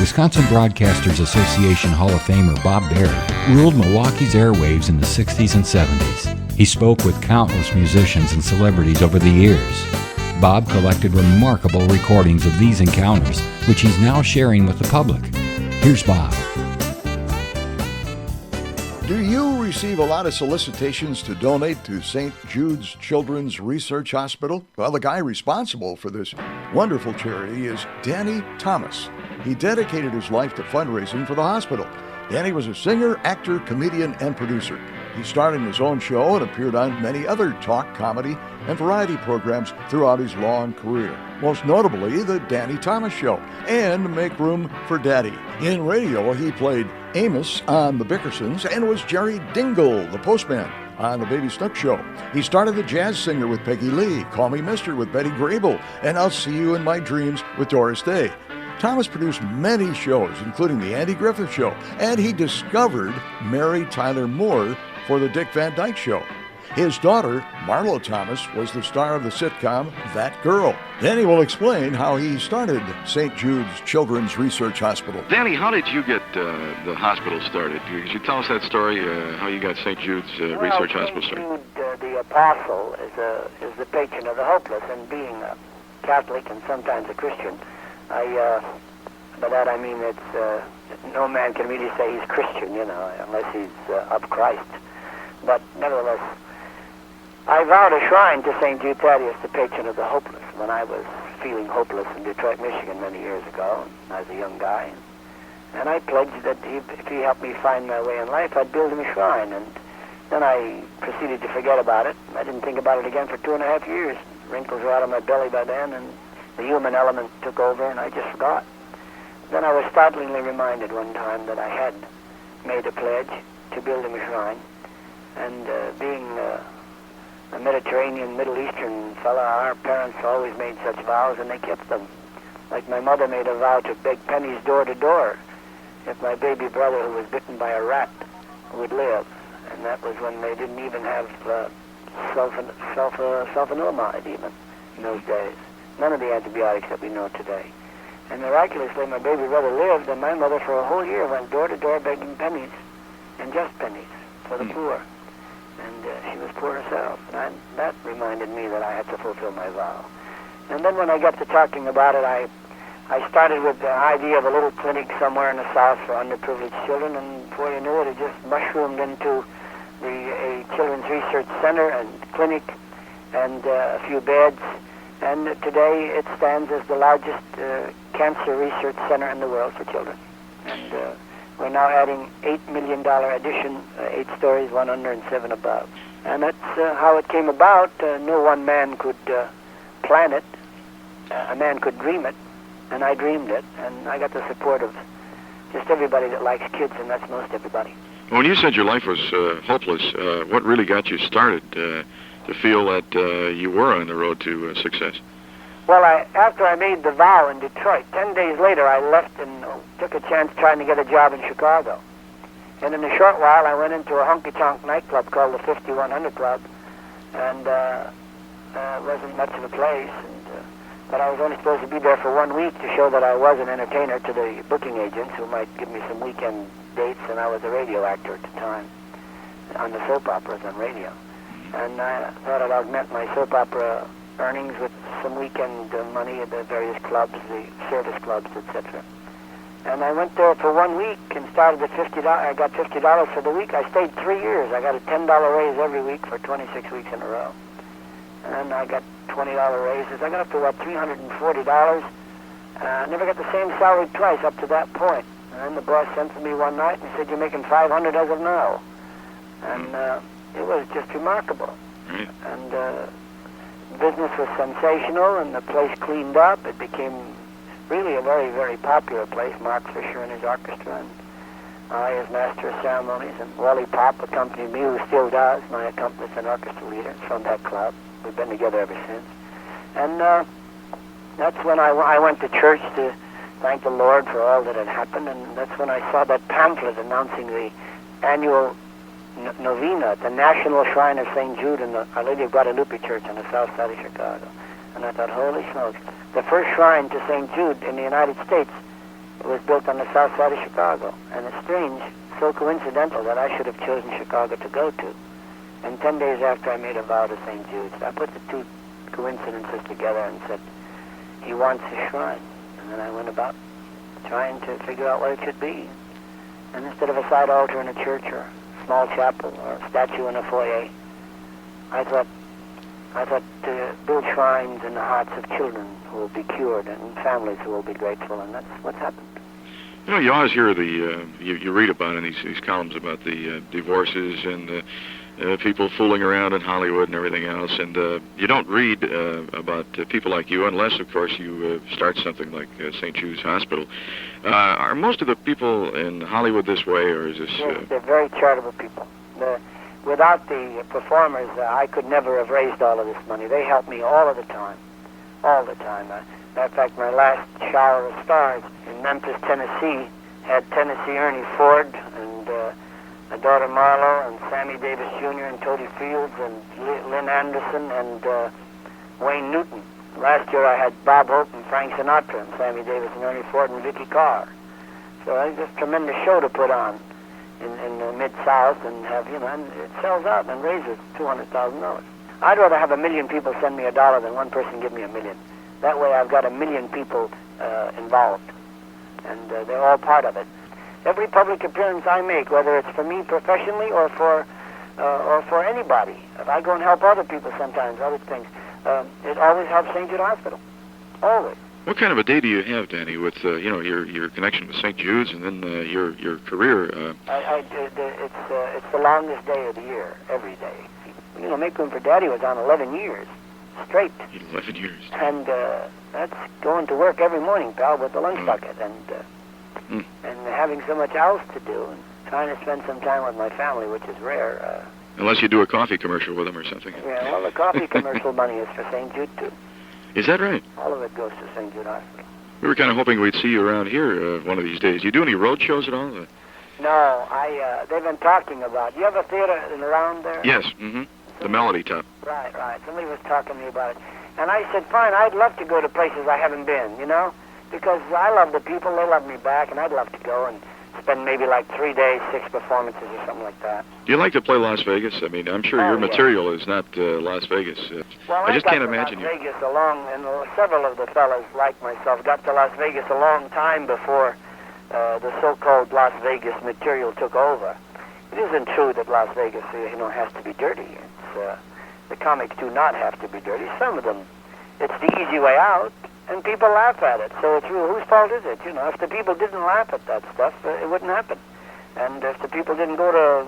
Wisconsin Broadcasters Association Hall of Famer Bob Berry ruled Milwaukee's airwaves in the 60s and 70s. He spoke with countless musicians and celebrities over the years. Bob collected remarkable recordings of these encounters, which he's now sharing with the public. Here's Bob. Do you receive a lot of solicitations to donate to St. Jude's Children's Research Hospital? Well, the guy responsible for this wonderful charity is Danny Thomas. He dedicated his life to fundraising for the hospital. Danny was a singer, actor, comedian, and producer. He starred in his own show and appeared on many other talk, comedy, and variety programs throughout his long career. Most notably, The Danny Thomas Show and Make Room for Daddy. In radio, he played Amos on The Bickersons and was Jerry Dingle, the postman, on The Baby Snook Show. He started The Jazz Singer with Peggy Lee, Call Me Mister with Betty Grable, and I'll See You in My Dreams with Doris Day. Thomas produced many shows, including The Andy Griffith Show, and he discovered Mary Tyler Moore for The Dick Van Dyke Show. His daughter, Marlo Thomas, was the star of the sitcom That Girl. Danny will explain how he started St. Jude's Children's Research Hospital. Danny, how did you get the hospital started? Could you tell us that story, how you got St. Jude's Research Hospital started? Jude, the apostle, is the patron of the hopeless, and being a Catholic and sometimes a Christian, by that I mean it's no man can really say he's Christian, unless he's of Christ. But nevertheless, I vowed a shrine to St. Jude Thaddeus, the patron of the hopeless, when I was feeling hopeless in Detroit, Michigan many years ago. I was a young guy. And I pledged that if he helped me find my way in life, I'd build him a shrine. And then I proceeded to forget about it. I didn't think about it again for 2.5 years. Wrinkles were out of my belly by then, and the human element took over, and I just forgot. Then I was startlingly reminded one time that I had made a pledge to build him a shrine. And being a Mediterranean, Middle Eastern fella, our parents always made such vows, and they kept them. Like my mother made a vow to beg pennies door to door if my baby brother, who was bitten by a rat, would live. And that was when they didn't even have sulfonamide even in those days. None of the antibiotics that we know today. And miraculously, my baby brother lived, and my mother for a whole year went door to door begging pennies, and just pennies, for the poor. And she was poor herself. And that reminded me that I had to fulfill my vow. And then when I got to talking about it, I started with the idea of a little clinic somewhere in the South for underprivileged children, and before you knew it, it just mushroomed into a children's research center and clinic and a few beds. And today it stands as the largest cancer research center in the world for children. And we're now adding $8 million addition, 8 stories, 1 under and 7 above. And that's how it came about. No one man could plan it. A man could dream it, and I dreamed it. And I got the support of just everybody that likes kids, and that's most everybody. Well, when you said your life was hopeless, what really got you started to feel that you were on the road to success? Well, after I made the vow in Detroit, 10 days later I left and took a chance trying to get a job in Chicago. And in a short while I went into a honky-tonk nightclub called the 5100 Club, and wasn't much of a place, but I was only supposed to be there for 1 week to show that I was an entertainer to the booking agents who might give me some weekend dates, and I was a radio actor at the time on the soap operas on radio. And I thought I'd augment my soap opera earnings with some weekend money at the various clubs, the service clubs, etc. And I went there for 1 week and started at $50. I got $50 for the week. I stayed 3 years. I got a $10 raise every week for 26 weeks in a row. And I got $20 raises. I got up to about $340. I never got the same salary twice up to that point. And then the boss sent for me one night and said, "You're making $500 as of now." And it was just remarkable. And business was sensational, and the place cleaned up. It became really a very, very popular place. Mark Fisher and his orchestra, and I as master of ceremonies, and Wally Pop accompanied me, who still does, my accomplice and orchestra leader from that club. We've been together ever since. And that's when I went to church to thank the Lord for all that had happened, and that's when I saw that pamphlet announcing the annual novena at the National Shrine of St. Jude in the Our Lady of Guadalupe Church on the south side of Chicago. And I thought, holy smokes, the first shrine to St. Jude in the United States It was built on the south side of Chicago. And it's strange, so coincidental, that I should have chosen Chicago to go to. And 10 days after I made a vow to St. Jude's, I put the two coincidences together and said, he wants a shrine. And then I went about trying to figure out what it should be. And instead of a side altar in a church or a small chapel or a statue in a foyer, I thought to build shrines in the hearts of children who will be cured and families who will be grateful, and that's what's happened. You know, you always hear you read about in these columns about the divorces and people fooling around in Hollywood and everything else, and you don't read about people like you unless, of course, you start something like St. Jude's Hospital. Are most of the people in Hollywood this way, or is this... Yes, they're very charitable people. Without the performers, I could never have raised all of this money. They help me all of the time. All the time. Matter of fact, my last Shower of Stars in Memphis, Tennessee, had Tennessee Ernie Ford and my daughter Marlo and Sammy Davis Jr. and Toady Fields and Lynn Anderson and Wayne Newton. Last year I had Bob Hope and Frank Sinatra and Sammy Davis and Ernie Ford and Vicky Carr. So it's just a tremendous show to put on in the Mid-South and have, and it sells out and raises $200,000. I'd rather have 1 million people send me $1 than one person give me $1 million. That way I've got 1 million people involved, and they're all part of it. Every public appearance I make, whether it's for me professionally or for anybody, if I go and help other people sometimes, other things, it always helps St. Jude Hospital. Always. What kind of a day do you have, Danny, with your connection with St. Jude's and then your career? It's the longest day of the year, every day. Make Room for Daddy was on 11 years straight. 11 years. And that's going to work every morning, pal, with the lunch bucket and having so much else to do and trying to spend some time with my family, which is rare. Unless you do a coffee commercial with them or something. Yeah, well, the coffee commercial money is for St. Jude, too. Is that right? All of it goes to St. Jude Hospital. We were kind of hoping we'd see you around here one of these days. You do any road shows at all? No, they've been talking about... You have a theater around there? Yes, the Melody Top. Right. Somebody was talking to me about it. And I said, fine, I'd love to go to places I haven't been, because I love the people, they love me back, and I'd love to go and spend maybe like 3 days, 6 performances or something like that. Do you like to play Las Vegas? I mean, I'm sure your material is not Las Vegas. Well, I just can't imagine Las Vegas and several of the fellas like myself got to Las Vegas a long time before the so-called Las Vegas material took over. It isn't true that Las Vegas, has to be dirty. The comics do not have to be dirty. Some of them, it's the easy way out, and people laugh at it. So it's real. Whose fault is it? If the people didn't laugh at that stuff, it wouldn't happen. And if the people didn't go to,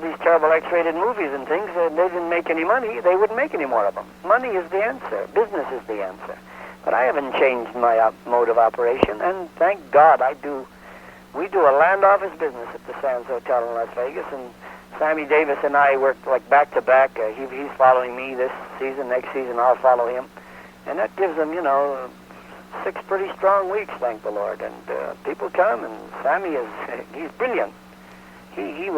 these terrible X-rated movies and things, they didn't make any money, they wouldn't make any more of them. Money is the answer. Business is the answer. But I haven't changed my mode of operation, and thank God we do a land office business at the Sands Hotel in Las Vegas, and Sammy Davis and I work like back-to-back. He's following me this season. Next season, I'll follow him. And that gives them, 6 pretty strong weeks, thank the Lord. And people come, and Sammy he's brilliant. He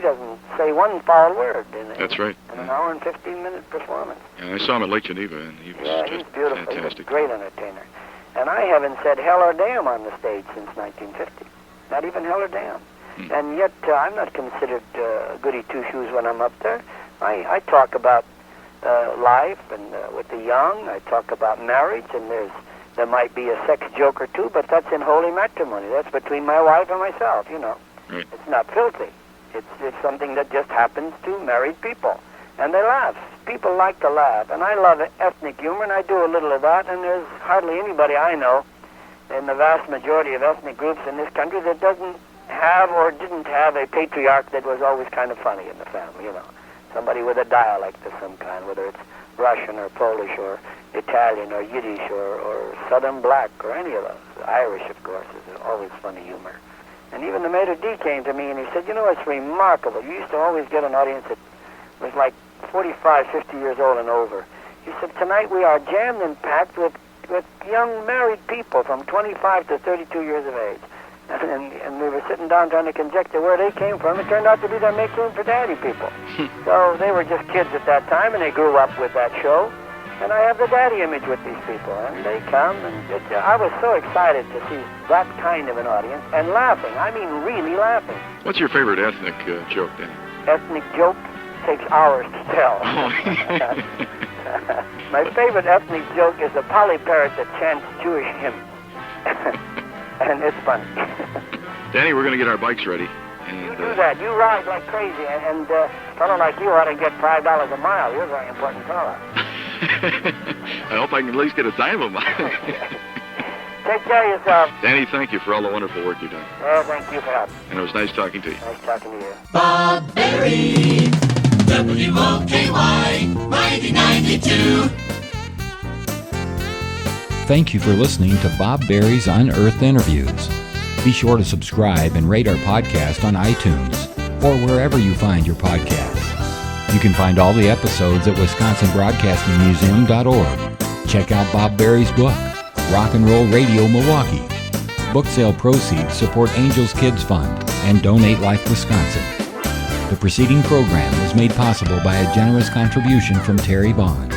doesn't say one foul word That's right. In an hour and 15-minute performance. Yeah, I saw him at Lake Geneva, and he was just he's beautiful. fantastic. He's a great entertainer. And I haven't said hell or damn on the stage since 1950. Not even hell or damn. And yet I'm not considered goody two-shoes when I'm up there. I talk about life and with the young. I talk about marriage, and there might be a sex joke or two, but that's in holy matrimony. That's between my wife and myself, Right. It's not filthy. It's something that just happens to married people. And they laugh. People like to laugh. And I love ethnic humor, and I do a little of that, and there's hardly anybody I know in the vast majority of ethnic groups in this country that doesn't have or didn't have a patriarch that was always kind of funny in the family, Somebody with a dialect of some kind, whether it's Russian or Polish or Italian or Yiddish or Southern Black or any of those. Irish, of course, is always funny humor. And even the maitre d' came to me and he said, it's remarkable. You used to always get an audience that was like 45, 50 years old and over. He said, tonight we are jammed and packed with young married people from 25 to 32 years of age. And we were sitting down trying to conjecture where they came from. It turned out to be their Make Room for Daddy people. So they were just kids at that time, and they grew up with that show. And I have the daddy image with these people, and they come, and I was so excited to see that kind of an audience, and laughing. I mean, really laughing. What's your favorite ethnic joke, Danny? Ethnic joke takes hours to tell. My favorite ethnic joke is the poly parrot that chants Jewish hymns. And it's funny. Danny, we're going to get our bikes ready. And, you do that. You ride like crazy, and a fellow like you ought to get $5 a mile. You're a very important fellow. I hope I can at least get a dime a mile. Take care of yourself. Danny, thank you for all the wonderful work you've done. Oh, thank you for help. And it was nice talking to you. Nice talking to you. Bob Berry, WOKY, Mighty 92. Thank you for listening to Bob Berry's Unearthed Interviews. Be sure to subscribe and rate our podcast on iTunes or wherever you find your podcasts. You can find all the episodes at WisconsinBroadcastingMuseum.org. Check out Bob Berry's book, Rock and Roll Radio Milwaukee. Book sale proceeds support Angels Kids Fund and Donate Life Wisconsin. The preceding program was made possible by a generous contribution from Terry Bond.